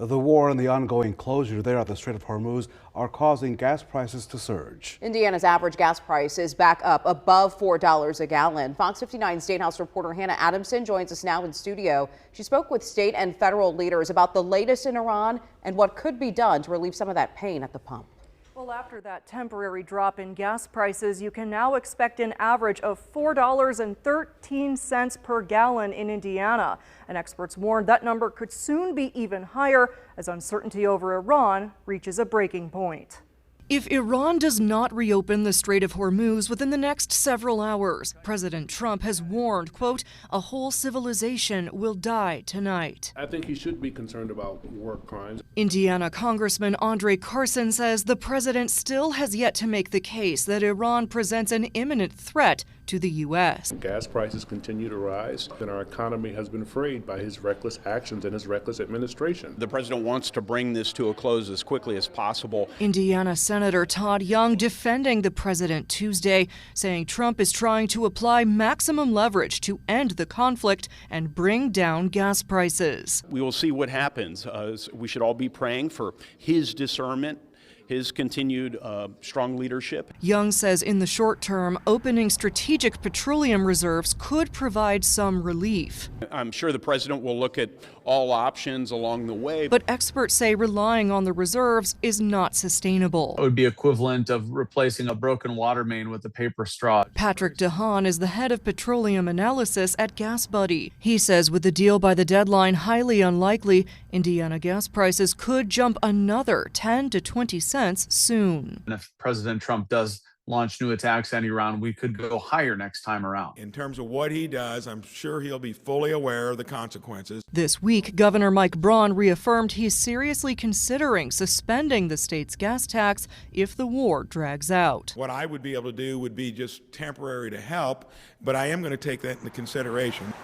The war and the ongoing closure there at the Strait of Hormuz are causing gas prices to surge. Indiana's average gas price is back up above $4 a gallon. Fox 59 State House reporter Hannah Adamson joins us now in studio. She spoke with state and federal leaders about the latest in Iran and what could be done to relieve some of that pain at the pump. Well, after that temporary drop in gas prices, you can now expect an average of $4.13 per gallon in Indiana. And experts warned that number could soon be even higher as uncertainty over Iran reaches a breaking point. If Iran does not reopen the Strait of Hormuz within the next several hours, President Trump has warned, quote, a whole civilization will die tonight. I think he should be concerned about war crimes. Indiana Congressman Andre Carson says the president still has yet to make the case that Iran presents an imminent threat to the U.S. Gas prices continue to rise, and our economy has been frayed by his reckless actions and his reckless administration. The president wants to bring this to a close as quickly as possible. Indiana Senator Todd Young defending the president Tuesday, saying Trump is trying to apply maximum leverage to end the conflict and bring down gas prices. We will see what happens. We should all be praying for his discernment, his continued strong leadership. Young says in the short term, opening strategic petroleum reserves could provide some relief. I'm sure the president will look at all options along the way. But experts say relying on the reserves is not sustainable. It would be equivalent of replacing a broken water main with a paper straw. Patrick DeHaan is the head of petroleum analysis at GasBuddy. He says with the deal by the deadline highly unlikely, Indiana gas prices could jump another 10 to 20 cents soon. And if President Trump does launch new attacks on Iran, we could go higher next time around. In terms of what he does, I'm sure he'll be fully aware of the consequences. This week, Governor Mike Braun reaffirmed he's seriously considering suspending the state's gas tax if the war drags out. What I would be able to do would be just temporary to help, but I am going to take that into consideration.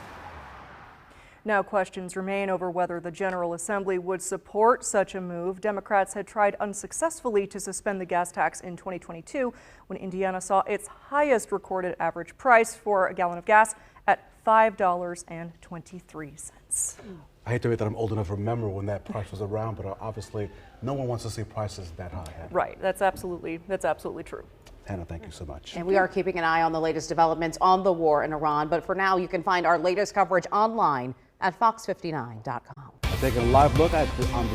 Now questions remain over whether the General Assembly would support such a move. Democrats had tried unsuccessfully to suspend the gas tax in 2022 when Indiana saw its highest recorded average price for a gallon of gas at $5.23. I hate to admit that I'm old enough to remember when that price was around, but obviously no one wants to see prices that high. Right, that's absolutely true. Hannah, thank you so much. And we are keeping an eye on the latest developments on the war in Iran. But for now, you can find our latest coverage online at fox59.com. Taking a live look on the